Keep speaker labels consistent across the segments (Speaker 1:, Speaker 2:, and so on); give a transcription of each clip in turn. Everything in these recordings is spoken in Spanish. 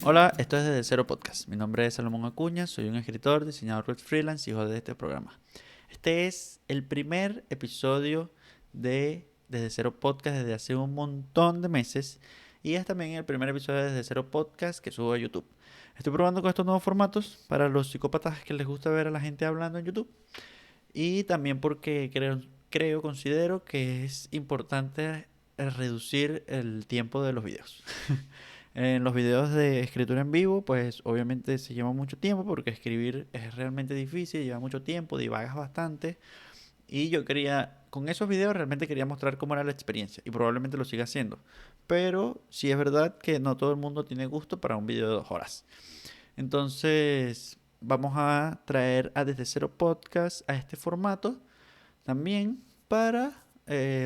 Speaker 1: Hola, esto es Desde Cero Podcast. Mi nombre es Salomón Acuña, soy un escritor, diseñador web freelance y hijo de este programa. Este es el primer episodio de Desde Cero Podcast desde hace un montón de meses y es también el primer episodio de Desde Cero Podcast que subo a YouTube. Estoy probando con estos nuevos formatos para los psicópatas que les gusta ver a la gente hablando en YouTube y también porque considero que es importante reducir el tiempo de los videos. En los videos de escritura en vivo, pues obviamente se lleva mucho tiempo porque escribir es realmente difícil, lleva mucho tiempo, divagas bastante. Y yo quería, con esos videos realmente quería mostrar cómo era la experiencia y probablemente lo siga haciendo. Pero sí es verdad que no todo el mundo tiene gusto para un video de 2 horas. Entonces vamos a traer a Desde Cero Podcast a este formato también para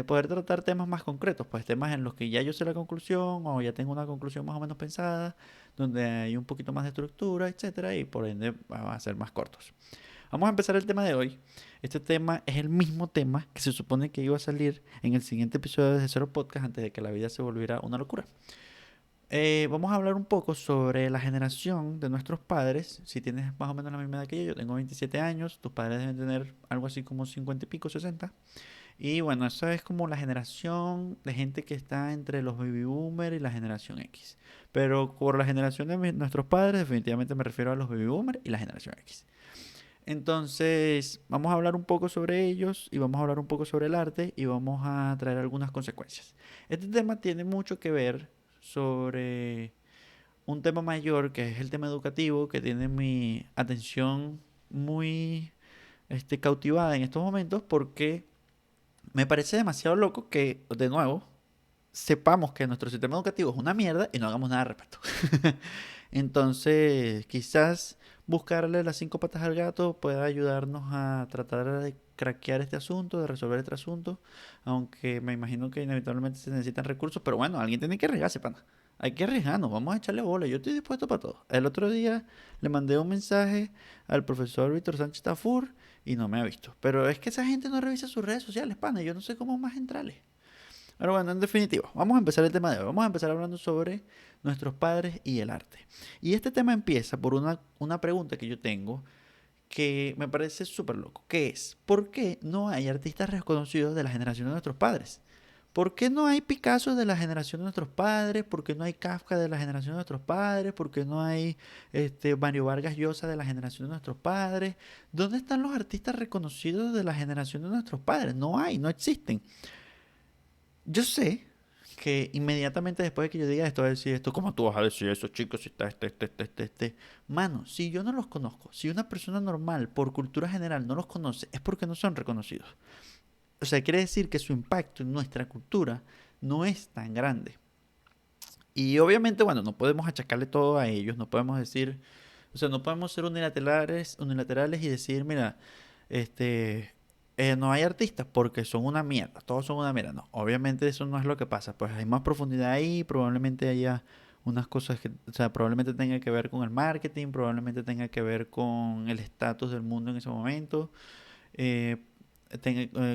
Speaker 1: poder tratar temas más concretos, pues temas en los que ya yo sé la conclusión o ya tengo una conclusión más o menos pensada, donde hay un poquito más de estructura, etcétera, y por ende van a ser más cortos. Vamos a empezar el tema de hoy. Este tema es el mismo tema que se supone que iba a salir en el siguiente episodio de Cero Podcast antes de que la vida se volviera una locura. Vamos a hablar un poco sobre la generación de nuestros padres. Si tienes más o menos la misma edad que yo tengo 27 años, tus padres deben tener algo así como 50 y pico, 60. Y bueno, esa es como la generación de gente que está entre los baby boomers y la generación X. Pero por la generación de nuestros padres, definitivamente me refiero a los baby boomers y la generación X. Entonces, vamos a hablar un poco sobre ellos y vamos a hablar un poco sobre el arte y vamos a traer algunas consecuencias. Este tema tiene mucho que ver sobre un tema mayor que es el tema educativo que tiene mi atención muy cautivada en estos momentos porque me parece demasiado loco que, de nuevo, sepamos que nuestro sistema educativo es una mierda y no hagamos nada al respecto. Entonces, quizás buscarle las 5 patas al gato pueda ayudarnos a tratar de craquear este asunto, de resolver este asunto, aunque me imagino que inevitablemente se necesitan recursos, pero bueno, alguien tiene que arriesgarse, pana. Hay que arriesgarnos, vamos a echarle bola, yo estoy dispuesto para todo. El otro día le mandé un mensaje al profesor Víctor Sánchez Tafur y no me ha visto. Pero es que esa gente no revisa sus redes sociales, pana, yo no sé cómo más entrarle. Pero bueno, en definitiva, vamos a empezar el tema de hoy. Vamos a empezar hablando sobre nuestros padres y el arte. Y este tema empieza por una pregunta que yo tengo que me parece súper loco, que es, ¿por qué no hay artistas reconocidos de la generación de nuestros padres? ¿Por qué no hay Picasso de la generación de nuestros padres? ¿Por qué no hay Kafka de la generación de nuestros padres? ¿Por qué no hay Mario Vargas Llosa de la generación de nuestros padres? ¿Dónde están los artistas reconocidos de la generación de nuestros padres? No hay, no existen. Yo sé que inmediatamente después de que yo diga esto, va a decir esto, ¿cómo tú vas a decir eso, chicos? Si está este. Mano, si yo no los conozco, si una persona normal, por cultura general, no los conoce, es porque no son reconocidos. O sea, quiere decir que su impacto en nuestra cultura no es tan grande. Y obviamente, bueno, no podemos achacarle todo a ellos, no podemos decir, o sea, no podemos ser unilaterales y decir, mira, no hay artistas porque son una mierda, todos son una mierda. No, obviamente eso no es lo que pasa, pues hay más profundidad ahí, probablemente haya unas cosas que, o sea, probablemente tenga que ver con el marketing, probablemente tenga que ver con el estatus del mundo en ese momento, eh,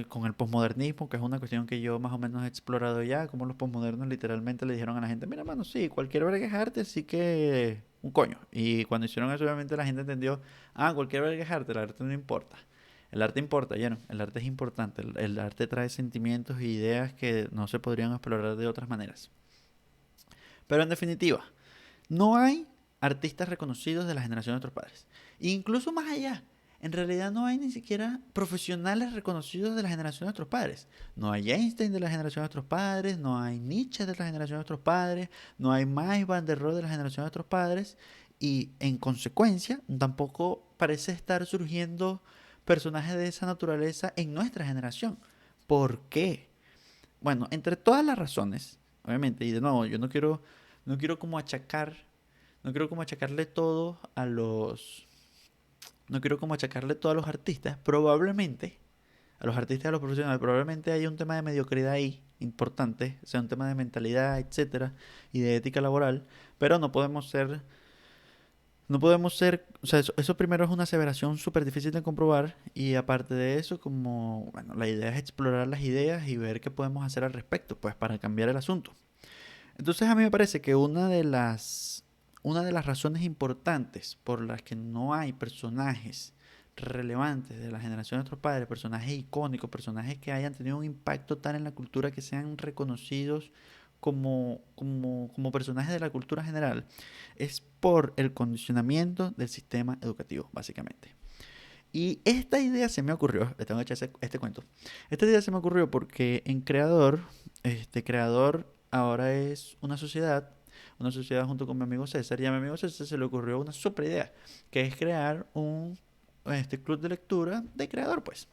Speaker 1: con el posmodernismo, que es una cuestión que yo más o menos he explorado ya, como los posmodernos literalmente le dijeron a la gente, mira, mano, sí, cualquier verga es arte, así que un coño. Y cuando hicieron eso, obviamente la gente entendió, cualquier verga es arte, el arte no importa. El arte importa, ya no, el arte es importante, el arte trae sentimientos e ideas que no se podrían explorar de otras maneras. Pero en definitiva, no hay artistas reconocidos de la generación de nuestros padres. E incluso más allá, en realidad no hay ni siquiera profesionales reconocidos de la generación de nuestros padres. No hay Einstein de la generación de nuestros padres, no hay Nietzsche de la generación de nuestros padres, no hay Mies van der Rohe de la generación de nuestros padres. Y en consecuencia, tampoco parece estar surgiendo personajes de esa naturaleza en nuestra generación. ¿Por qué? Bueno, entre todas las razones, obviamente, y de nuevo, yo no quiero como achacar, no quiero como achacarle todo a los, no quiero como achacarle todo a los artistas, probablemente, a los artistas y a los profesionales, probablemente haya un tema de mediocridad ahí importante, o sea, un tema de mentalidad, etcétera, y de ética laboral, pero no podemos ser, o sea, eso primero es una aseveración súper difícil de comprobar y aparte de eso, como, bueno, la idea es explorar las ideas y ver qué podemos hacer al respecto, pues para cambiar el asunto. Entonces a mí me parece que una de las una de las razones importantes por las que no hay personajes relevantes de la generación de nuestros padres, personajes icónicos, personajes que hayan tenido un impacto tal en la cultura que sean reconocidos como personajes de la cultura general, es por el condicionamiento del sistema educativo, básicamente. Y esta idea se me ocurrió, le tengo que echar este cuento. Esta idea se me ocurrió porque en Creador, Creador ahora es una sociedad junto con mi amigo César, y a mi amigo César se le ocurrió una super idea, que es crear un club de lectura de Creador, pues.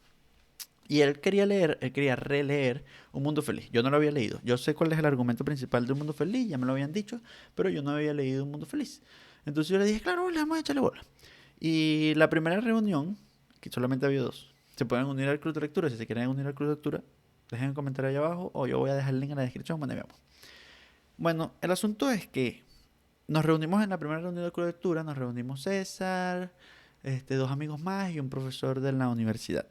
Speaker 1: Y él quería leer, él quería releer Un Mundo Feliz. Yo no lo había leído. Yo sé cuál es el argumento principal de Un Mundo Feliz, ya me lo habían dicho, pero yo no había leído Un Mundo Feliz. Entonces yo le dije, claro, le vamos a echarle bola. Y la primera reunión, que solamente había dos, se pueden unir al club de lectura. Si se quieren unir al club de lectura, dejen un comentario ahí abajo o yo voy a dejar el link en la descripción donde veamos. Bueno, el asunto es que nos reunimos en la primera reunión del club de lectura, nos reunimos César, dos amigos más y un profesor de la universidad.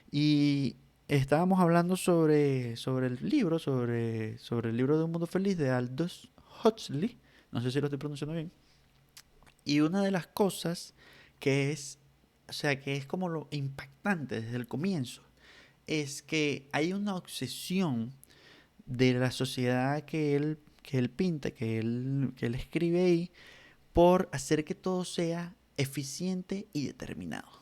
Speaker 1: Y estábamos hablando sobre el libro, sobre el libro de Un Mundo Feliz de Aldous Huxley. No sé si lo estoy pronunciando bien. Y una de las cosas que es, o sea, que es como lo impactante desde el comienzo, es que hay una obsesión de la sociedad que él pinta, que él escribe ahí, por hacer que todo sea eficiente y determinado.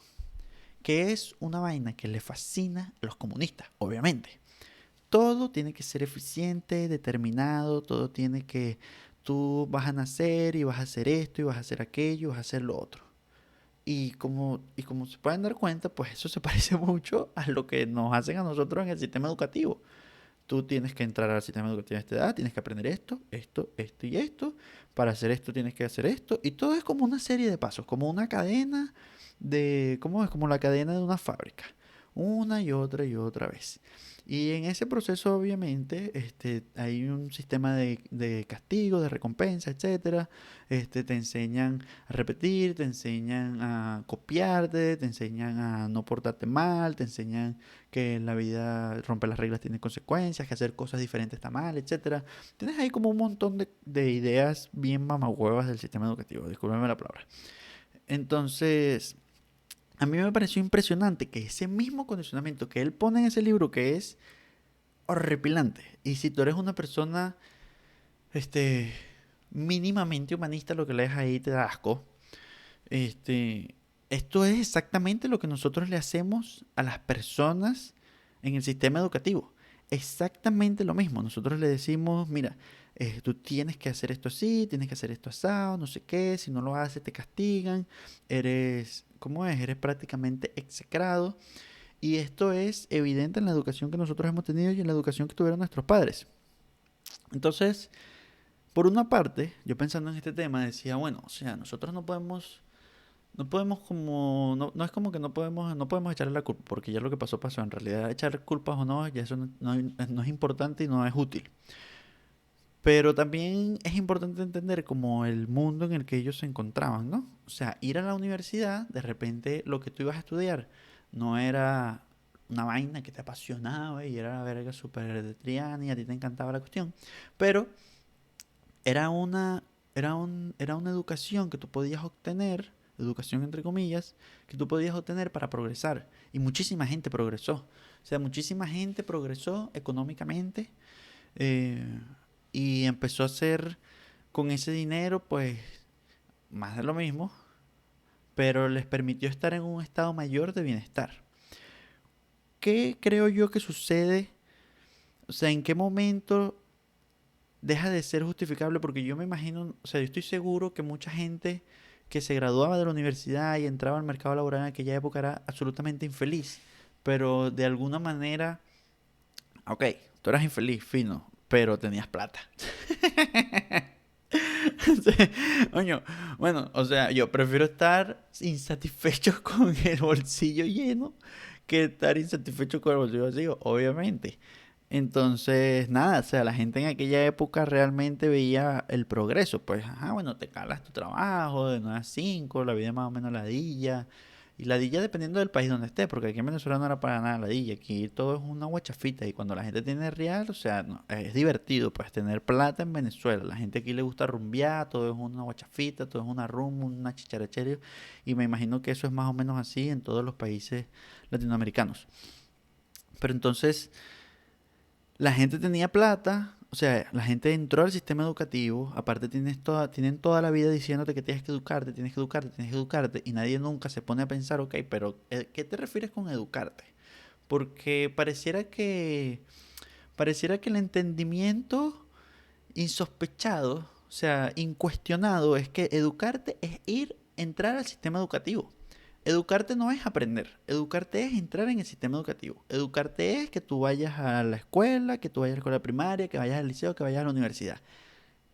Speaker 1: Que es una vaina que le fascina a los comunistas, obviamente. Todo tiene que ser eficiente, determinado, todo tiene que... Tú vas a nacer y vas a hacer esto y vas a hacer aquello y vas a hacer lo otro. Y como se pueden dar cuenta, pues eso se parece mucho a lo que nos hacen a nosotros en el sistema educativo. Tú tienes que entrar al sistema educativo a esta edad, tienes que aprender esto, esto y esto. Para hacer esto tienes que hacer esto. Y todo es como una serie de pasos, como una cadena de... ¿Cómo es? Como la cadena de una fábrica. Una y otra vez. Y en ese proceso, obviamente, hay un sistema de castigo, de recompensa, etcétera. Te enseñan a repetir, te enseñan a copiarte, te enseñan a no portarte mal, te enseñan que en la vida romper las reglas tiene consecuencias, que hacer cosas diferentes está mal, etcétera. Tienes ahí como un montón de ideas bien mamahuevas del sistema educativo, discúlpeme la palabra. Entonces, a mí me pareció impresionante que ese mismo condicionamiento que él pone en ese libro, que es horripilante, y si tú eres una persona, este, mínimamente humanista, lo que lees ahí te da asco. Este, Esto es exactamente lo que nosotros le hacemos a las personas en el sistema educativo. Exactamente lo mismo. Nosotros le decimos, mira, tú tienes que hacer esto así, tienes que hacer esto asado, no sé qué, si no lo haces te castigan, ¿cómo es? Eres prácticamente execrado. Y esto es evidente en la educación que nosotros hemos tenido y en la educación que tuvieron nuestros padres. Entonces, por una parte, yo pensando en este tema decía, bueno, o sea, nosotros no podemos como, no es como que no podemos echarle la culpa, porque ya lo que pasó pasó. En realidad, echar culpas o no, ya eso no es importante y no es útil. Pero también es importante entender como el mundo en el que ellos se encontraban, ¿no? O sea, ir a la universidad, de repente lo que tú ibas a estudiar no era una vaina que te apasionaba y era la verga súper de Triana y a ti te encantaba la cuestión, pero era una educación que tú podías obtener, educación entre comillas, que tú podías obtener para progresar. Y muchísima gente progresó. O sea, muchísima gente progresó económicamente, eh, y empezó a hacer con ese dinero, pues, más de lo mismo, pero les permitió estar en un estado mayor de bienestar. ¿Qué creo yo que sucede? O sea, ¿en qué momento deja de ser justificable? Porque yo me imagino, o sea, yo estoy seguro que mucha gente que se graduaba de la universidad y entraba al mercado laboral en aquella época era absolutamente infeliz, pero de alguna manera, ok, tú eras infeliz, fino, pero tenías plata. Sí, coño, bueno, o sea, yo prefiero estar insatisfecho con el bolsillo lleno que estar insatisfecho con el bolsillo vacío, obviamente. Entonces, nada, o sea, la gente en aquella época realmente veía el progreso. Pues, ajá, bueno, te calas tu trabajo de 9 a 5, la vida más o menos ladilla. Y ladilla dependiendo del país donde esté, porque aquí en Venezuela no era para nada ladilla, aquí todo es una guachafita y cuando la gente tiene real, o sea, no, es divertido pues tener plata en Venezuela. La gente aquí le gusta rumbear, todo es una guachafita, todo es una rumba, una chicharachera y me imagino que eso es más o menos así en todos los países latinoamericanos. Pero entonces la gente tenía plata, o sea, la gente entró al sistema educativo, aparte tienen toda la vida diciéndote que tienes que educarte, tienes que educarte, tienes que educarte, y nadie nunca se pone a pensar, ok, pero ¿qué te refieres con educarte? Porque pareciera que el entendimiento insospechado, o sea, incuestionado, es que educarte es entrar al sistema educativo. Educarte no es aprender, educarte es entrar en el sistema educativo. Educarte es que tú vayas a la escuela, que tú vayas a la escuela primaria, que vayas al liceo, que vayas a la universidad.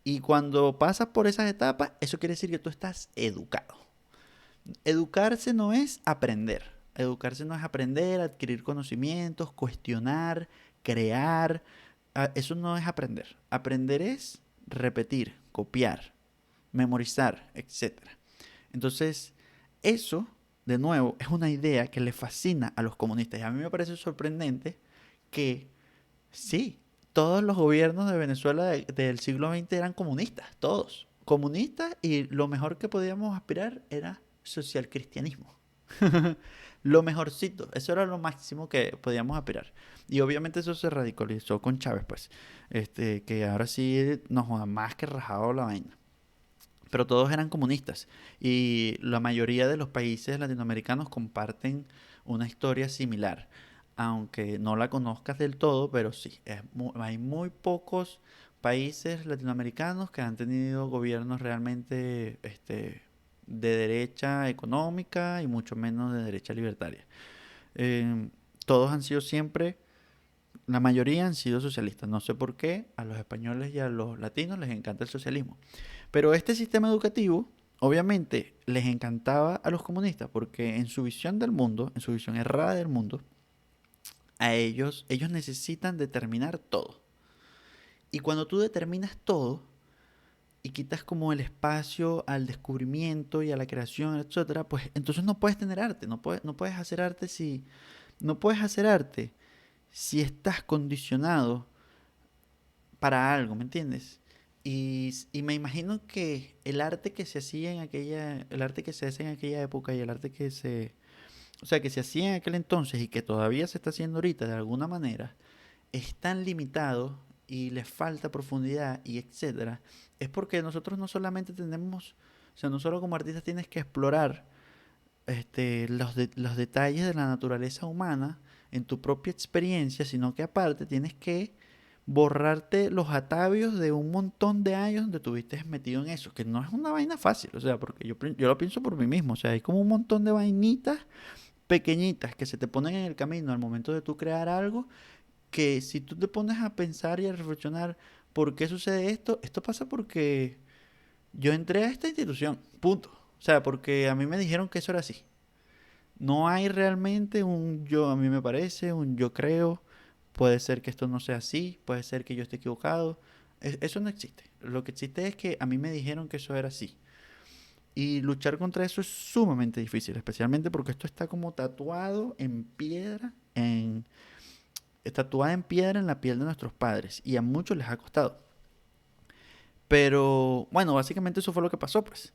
Speaker 1: Y cuando pasas por esas etapas, eso quiere decir que tú estás educado. Educarse no es aprender. Educarse no es aprender, adquirir conocimientos, cuestionar, crear. Eso no es aprender. Aprender es repetir, copiar, memorizar, etcétera. Entonces, eso, de nuevo, es una idea que le fascina a los comunistas. Y a mí me parece sorprendente que, sí, todos los gobiernos de Venezuela del siglo XX eran comunistas, todos. Comunistas y lo mejor que podíamos aspirar era socialcristianismo. Lo mejorcito, eso era lo máximo que podíamos aspirar. Y obviamente eso se radicalizó con Chávez, pues. Que ahora sí nos joda más que rajado la vaina. Pero todos eran comunistas y la mayoría de los países latinoamericanos comparten una historia similar, aunque no la conozcas del todo, pero sí, hay muy pocos países latinoamericanos que han tenido gobiernos realmente de derecha económica y mucho menos de derecha libertaria. Eh, Todos han sido siempre, la mayoría han sido socialistas. No sé por qué a los españoles y a los latinos les encanta el socialismo. Pero este sistema educativo, obviamente, les encantaba a los comunistas porque en su visión del mundo, en su visión errada del mundo, ellos necesitan determinar todo. Y cuando tú determinas todo y quitas como el espacio al descubrimiento y a la creación, etcétera, pues entonces no puedes tener arte, no puedes hacer arte no puedes hacer arte si estás condicionado para algo, ¿me entiendes? Y me imagino que el arte que se hacía el arte que se hace en aquella época y el arte o sea, que se hacía en aquel entonces y que todavía se está haciendo ahorita de alguna manera, es tan limitado y le falta profundidad y etcétera, es porque nosotros no solamente tenemos, o sea, no solo como artistas tienes que explorar los detalles de la naturaleza humana en tu propia experiencia, sino que aparte tienes que borrarte los atavios de un montón de años donde tuviste metido en eso, que no es una vaina fácil, o sea, porque yo lo pienso por mí mismo, o sea, hay como un montón de vainitas pequeñitas que se te ponen en el camino al momento de tú crear algo, que si tú te pones a pensar y a reflexionar por qué sucede esto, esto pasa porque yo entré a esta institución, punto. O sea, porque a mí me dijeron que eso era así. No hay realmente un yo, a mí me parece, un yo creo. Puede ser que esto no sea así, puede ser que yo esté equivocado. Eso no existe. Lo que existe es que a mí me dijeron que eso era así. Y luchar contra eso es sumamente difícil, especialmente porque esto está como tatuado en piedra, tatuada en piedra en la piel de nuestros padres. Y a muchos les ha costado. Pero bueno, básicamente eso fue lo que pasó, pues.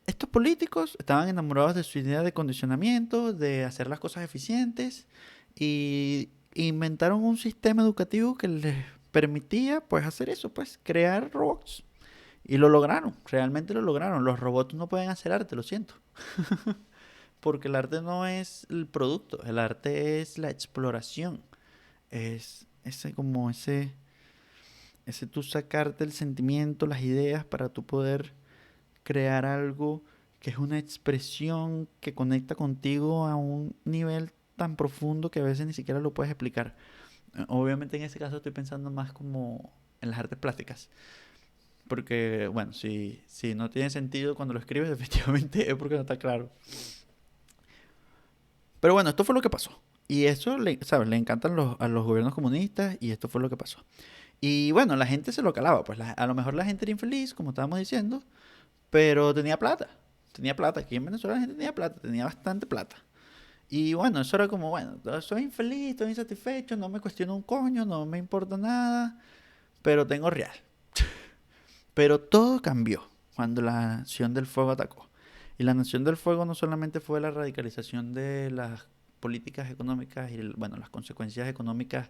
Speaker 1: Estos políticos estaban enamorados de su idea de condicionamiento, de hacer las cosas eficientes y inventaron un sistema educativo que les permitía pues hacer eso, pues crear robots. Y lo lograron, realmente lo lograron. Los robots no pueden hacer arte, lo siento. Porque el arte no es el producto, el arte es la exploración. Es ese tú sacarte el sentimiento, las ideas para tú poder crear algo que es una expresión que conecta contigo a un nivel tan profundo que a veces ni siquiera lo puedes explicar. Obviamente en este caso estoy pensando más como en las artes plásticas. Porque, bueno, si no tiene sentido cuando lo escribes, definitivamente es porque no está claro. Pero bueno, esto fue lo que pasó. Y eso, ¿sabes? Le encantan a los gobiernos comunistas y esto fue lo que pasó. Y bueno, la gente se lo calaba. Pues a lo mejor la gente era infeliz, como estábamos diciendo, pero tenía plata. tenía plata. Aquí en Venezuela la gente tenía plata, tenía bastante plata. Y bueno, eso era como, bueno, soy infeliz, estoy insatisfecho, no me cuestiono un coño, no me importa nada, pero tengo real. Pero todo cambió cuando la Nación del Fuego atacó. Y la Nación del Fuego no solamente fue la radicalización de las políticas económicas y, bueno, las consecuencias económicas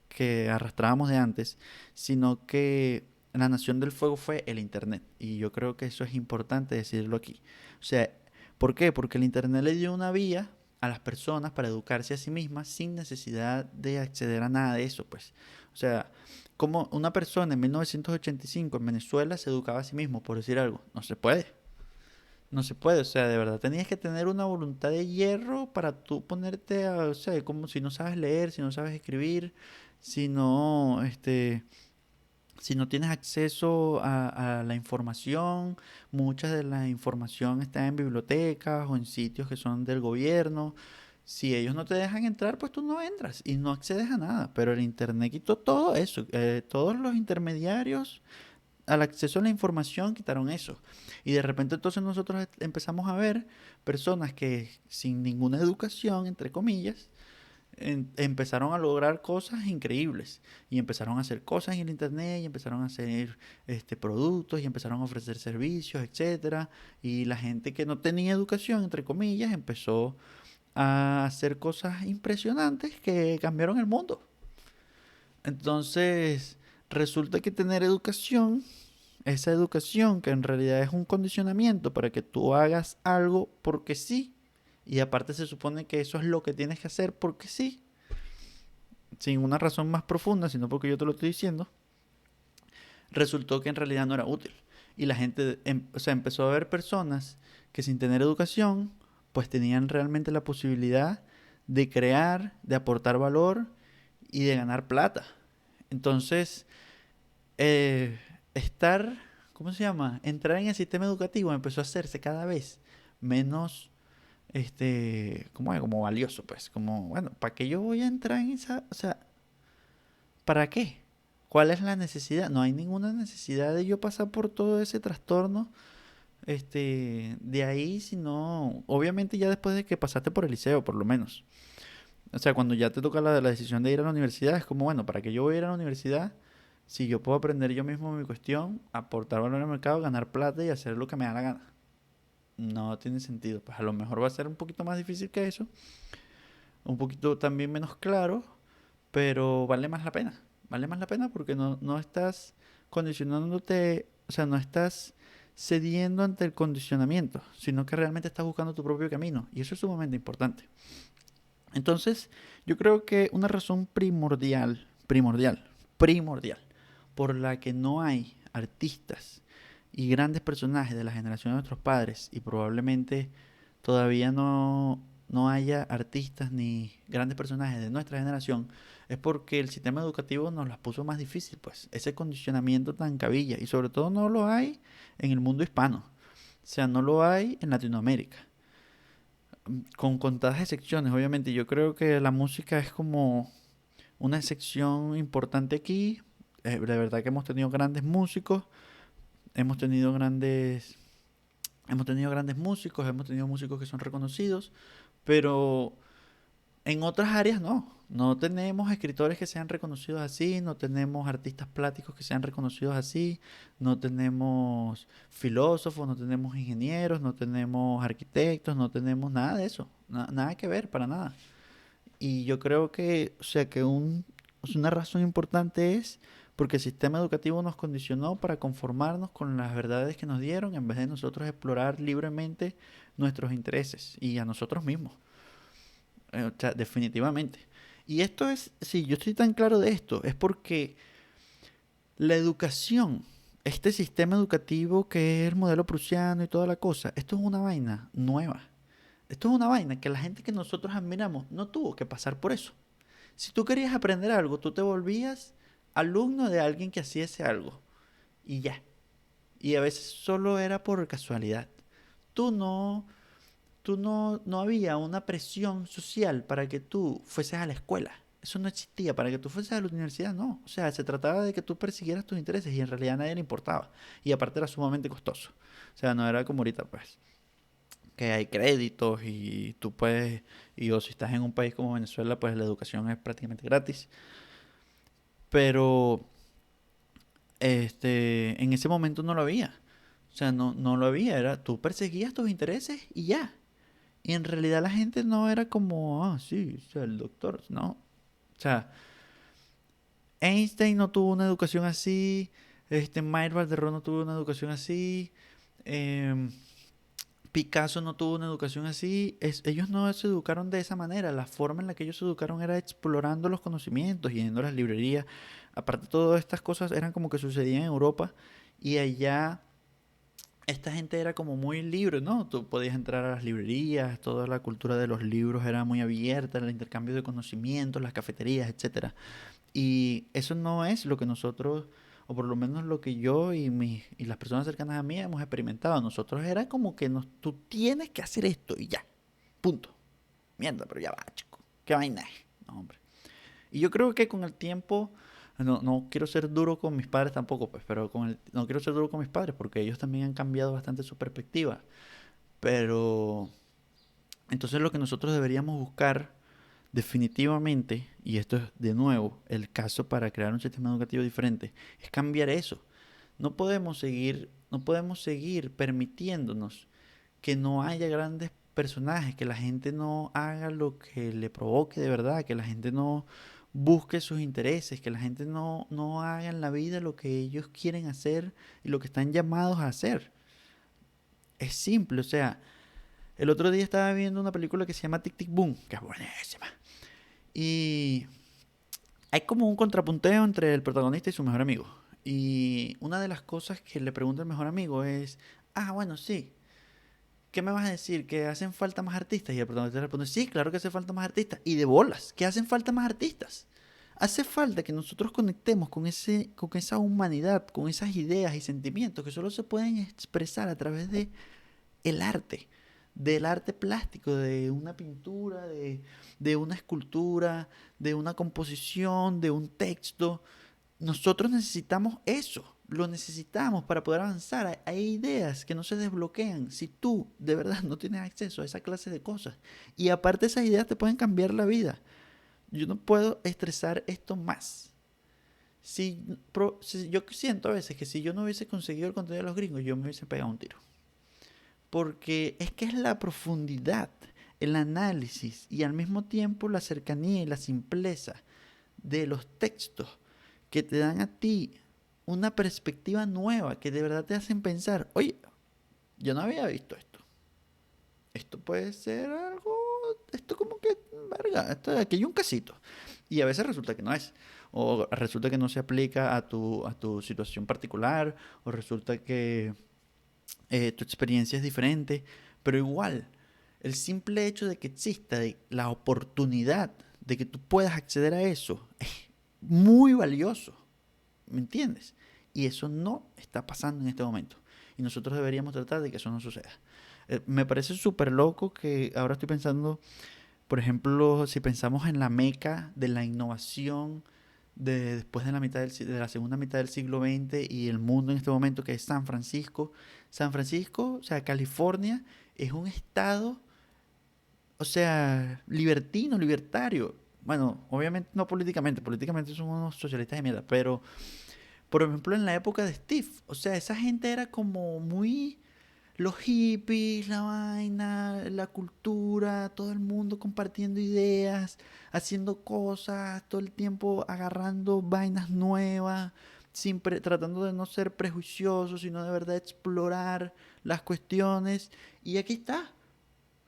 Speaker 1: que arrastrábamos de antes, sino que la Nación del Fuego fue el Internet. Y yo creo que eso es importante decirlo aquí. O sea, ¿por qué? Porque el Internet le dio una vía a las personas para educarse a sí mismas sin necesidad de acceder a nada de eso, pues. O sea, como una persona en 1985 en Venezuela se educaba a sí mismo, por decir algo, no se puede. No se puede, o sea, de verdad tenías que tener una voluntad de hierro para tú ponerte a, o sea, como si no sabes leer, si no sabes escribir, si no, si no tienes acceso a la información, mucha de la información está en bibliotecas o en sitios que son del gobierno. Si ellos no te dejan entrar, pues tú no entras y no accedes a nada. Pero el internet quitó todo eso, todos los intermediarios al acceso a la información quitaron eso. Y de repente entonces nosotros empezamos a ver personas que sin ninguna educación, entre comillas, empezaron a lograr cosas increíbles. Y empezaron a hacer cosas en el internet, y empezaron a hacer productos, y empezaron a ofrecer servicios, etcétera. Y la gente que no tenía educación, entre comillas, empezó a hacer cosas impresionantes que cambiaron el mundo. Entonces, resulta que tener educación, esa educación que en realidad es un condicionamiento para que tú hagas algo porque sí, y aparte se supone que eso es lo que tienes que hacer porque sí, sin una razón más profunda, sino porque yo te lo estoy diciendo, resultó que en realidad no era útil. Y la gente, o sea, empezó a ver personas que sin tener educación, pues tenían realmente la posibilidad de crear, de aportar valor y de ganar plata. Entonces, eh, estar, ¿cómo se llama? Entrar en el sistema educativo empezó a hacerse cada vez menos, ¿cómo es? Como valioso, pues. Como, bueno, ¿para qué yo voy a entrar en esa, o sea, ¿para qué? ¿Cuál es la necesidad? No hay ninguna necesidad de yo pasar por todo ese trastorno, de ahí, sino, obviamente ya después de que pasaste por el liceo, por lo menos. O sea, cuando ya te toca la decisión de ir a la universidad, es como, bueno, ¿para qué yo voy a ir a la universidad si yo puedo aprender yo mismo mi cuestión, aportar valor al mercado, ganar plata y hacer lo que me da la gana? No tiene sentido. Pues a lo mejor va a ser un poquito más difícil que eso, un poquito también menos claro, pero vale más la pena. Vale más la pena porque no estás condicionándote, o sea, no estás cediendo ante el condicionamiento, sino que realmente estás buscando tu propio camino. Y eso es sumamente importante. Entonces, yo creo que una razón primordial, por la que no hay artistas y grandes personajes de la generación de nuestros padres y probablemente todavía no haya artistas ni grandes personajes de nuestra generación, es porque el sistema educativo nos las puso más difícil, pues, ese condicionamiento tan cabilla, y sobre todo no lo hay en el mundo hispano, o sea, no lo hay en Latinoamérica con contadas excepciones, obviamente. Yo creo que la música es como una excepción importante aquí. De verdad que hemos tenido grandes músicos, hemos tenido grandes, hemos tenido grandes músicos, hemos tenido músicos que son reconocidos, pero en otras áreas no. No tenemos escritores que sean reconocidos así, no tenemos artistas plásticos que sean reconocidos así, no tenemos filósofos, no tenemos ingenieros, no tenemos arquitectos, no tenemos nada de eso. Nada que ver, para nada. Y yo creo que, o sea, que una razón importante es porque el sistema educativo nos condicionó para conformarnos con las verdades que nos dieron en vez de nosotros explorar libremente nuestros intereses y a nosotros mismos. O sea, definitivamente. Y esto es, sí, yo estoy tan claro de esto, es porque la educación, este sistema educativo que es el modelo prusiano y toda la cosa, esto es una vaina nueva. Esto es una vaina que la gente que nosotros admiramos no tuvo que pasar por eso. Si tú querías aprender algo, tú te volvías alumno de alguien que hacía ese algo. Y ya. Y a veces solo era por casualidad. Tú no, no había una presión social para que tú fueses a la escuela. Eso no existía. Para que tú fueses a la universidad, no. O sea, se trataba de que tú persiguieras tus intereses y en realidad a nadie le importaba. Y aparte era sumamente costoso. O sea, no era como ahorita, pues. que hay créditos y tú puedes, o si estás en un país como Venezuela, pues la educación es prácticamente gratis. Pero en ese momento no lo había. O sea, no lo había. Era, tú perseguías tus intereses y ya. Y en realidad la gente no era como, ah, sí, o sea, el doctor, no. O sea, Einstein no tuvo una educación así, Mayer Valderrama no tuvo una educación así, em, Picasso no tuvo una educación así. Ellos no se educaron de esa manera. La forma en la que ellos se educaron era explorando los conocimientos, yendo a las librerías. Aparte, todas estas cosas eran como que sucedían en Europa y allá esta gente era como muy libre, ¿no? Tú podías entrar a las librerías, toda la cultura de los libros era muy abierta, el intercambio de conocimientos, las cafeterías, etcétera. Y eso no es lo que nosotros, o por lo menos lo que yo y las personas cercanas a mí hemos experimentado. Nosotros era como que tú tienes que hacer esto y ya, punto. Mierda, pero ya va, chico. ¿Qué vaina es? No, hombre. Y yo creo que con el tiempo, no quiero ser duro con mis padres tampoco, pues, pero no quiero ser duro con mis padres porque ellos también han cambiado bastante su perspectiva. Pero entonces lo que nosotros deberíamos buscar definitivamente, y esto es de nuevo el caso para crear un sistema educativo diferente, es cambiar eso. No podemos seguir permitiéndonos que no haya grandes personajes, que la gente no haga lo que le provoque de verdad, que la gente no busque sus intereses, que la gente no haga en la vida lo que ellos quieren hacer y lo que están llamados a hacer. Es simple, o sea, el otro día estaba viendo una película que se llama Tic Tic Boom, que es buenísima. Y hay como un contrapunteo entre el protagonista y su mejor amigo. Y una de las cosas que le pregunta el mejor amigo es, ah, bueno, sí, ¿qué me vas a decir? ¿Que hacen falta más artistas? Y el protagonista responde, sí, claro que hace falta más artistas. Y de bolas, ¿que hacen falta más artistas? Hace falta que nosotros conectemos con esa humanidad, con esas ideas y sentimientos que solo se pueden expresar a través de el arte, del arte plástico, de una pintura, de una escultura, de una composición, de un texto. Nosotros necesitamos eso, lo necesitamos para poder avanzar. Hay ideas que no se desbloquean si tú de verdad no tienes acceso a esa clase de cosas. Y aparte esas ideas te pueden cambiar la vida. Yo no puedo estresar esto más. Yo siento a veces que si yo no hubiese conseguido el contenido de los gringos, yo me hubiese pegado un tiro. Porque es que es la profundidad, el análisis y al mismo tiempo la cercanía y la simpleza de los textos que te dan a ti una perspectiva nueva, que de verdad te hacen pensar, oye, yo no había visto esto. Esto puede ser algo, esto como que, verga, aquí hay un casito. Y a veces resulta que no es. O resulta que no se aplica a tu situación particular. O resulta que tu experiencia es diferente, pero igual, el simple hecho de que exista la oportunidad de que tú puedas acceder a eso es muy valioso, ¿me entiendes? Y eso no está pasando en este momento. Y nosotros deberíamos tratar de que eso no suceda. Me parece súper loco que ahora estoy pensando, por ejemplo, si pensamos en la meca de la innovación después de la segunda mitad del siglo XX y el mundo en este momento, que es San Francisco. San Francisco, o sea, California, es un estado, o sea, libertino, libertario. Bueno, obviamente no políticamente, políticamente son unos socialistas de mierda, pero por ejemplo en la época de Steve, o sea, esa gente era como muy los hippies, la vaina, la cultura, todo el mundo compartiendo ideas, haciendo cosas, todo el tiempo agarrando vainas nuevas, tratando de no ser prejuiciosos, sino de verdad explorar las cuestiones. Y aquí está.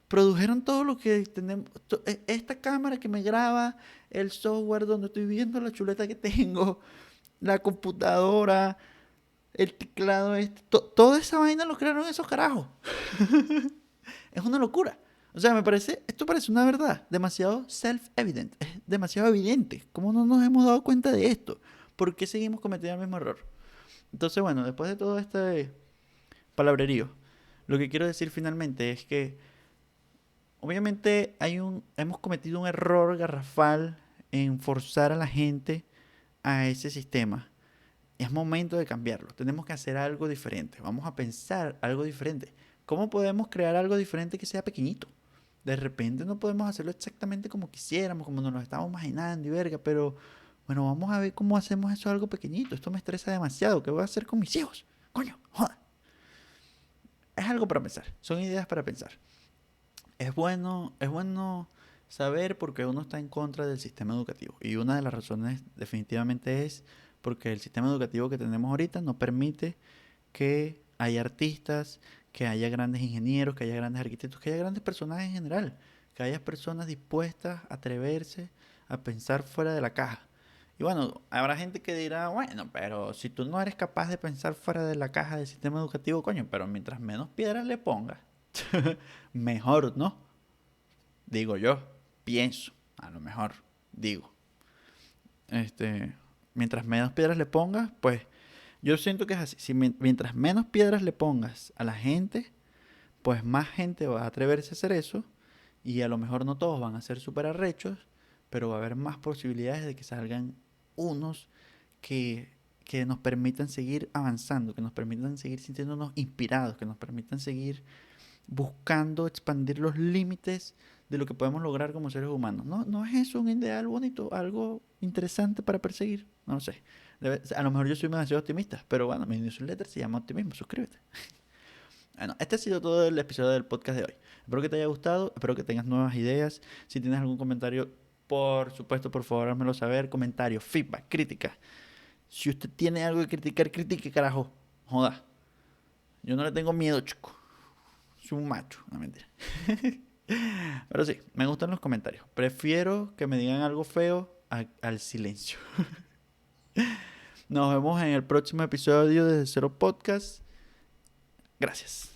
Speaker 1: Produjeron todo lo que tenemos. Esta cámara que me graba, el software donde estoy viendo la chuleta que tengo, la computadora, el teclado toda esa vaina lo crearon esos carajos. Es una locura. O sea, esto parece una verdad demasiado self-evident, es demasiado evidente. ¿Cómo no nos hemos dado cuenta de esto? ¿Por qué seguimos cometiendo el mismo error? Entonces, bueno, después de todo este palabrerío, lo que quiero decir finalmente es que obviamente hemos cometido un error garrafal en forzar a la gente a ese sistema. Es momento de cambiarlo. Tenemos que hacer algo diferente. Vamos a pensar algo diferente. ¿Cómo podemos crear algo diferente que sea pequeñito? De repente no podemos hacerlo exactamente como quisiéramos, como nos lo estamos imaginando y verga, pero bueno, vamos a ver cómo hacemos eso algo pequeñito. Esto me estresa demasiado. ¿Qué voy a hacer con mis hijos? Coño, joda. Es algo para pensar. Son ideas para pensar. Es bueno saber por qué uno está en contra del sistema educativo. Y una de las razones definitivamente es porque el sistema educativo que tenemos ahorita no permite que haya artistas, que haya grandes ingenieros, que haya grandes arquitectos, que haya grandes personas en general, que haya personas dispuestas a atreverse a pensar fuera de la caja. Y bueno, habrá gente que dirá, bueno, pero si tú no eres capaz de pensar fuera de la caja del sistema educativo, coño, pero mientras menos piedras le pongas, mejor, ¿no? Digo yo, pienso, a lo mejor, digo. Este, mientras menos piedras le pongas, pues yo siento que es así. Si mientras menos piedras le pongas a la gente, pues más gente va a atreverse a hacer eso. Y a lo mejor no todos van a ser súper arrechos, pero va a haber más posibilidades de que salgan unos que, que nos permitan seguir avanzando, que nos permitan seguir sintiéndonos inspirados, que nos permitan seguir buscando expandir los límites de lo que podemos lograr como seres humanos. ¿No es eso un ideal bonito, algo interesante para perseguir? No lo sé. A lo mejor yo soy demasiado optimista, pero bueno, mi newsletter se llama Optimismo, suscríbete. Bueno, este ha sido todo el episodio del podcast de hoy. Espero que te haya gustado, espero que tengas nuevas ideas. Si tienes algún comentario, por supuesto, por favor, házmelo saber. Comentarios, feedback, crítica. Si usted tiene algo que criticar, critique, carajo. Joda. Yo no le tengo miedo, chico. Soy un macho, no mentira. Pero sí, me gustan los comentarios. Prefiero que me digan algo feo al silencio. Nos vemos en el próximo episodio de Cero Podcast. Gracias.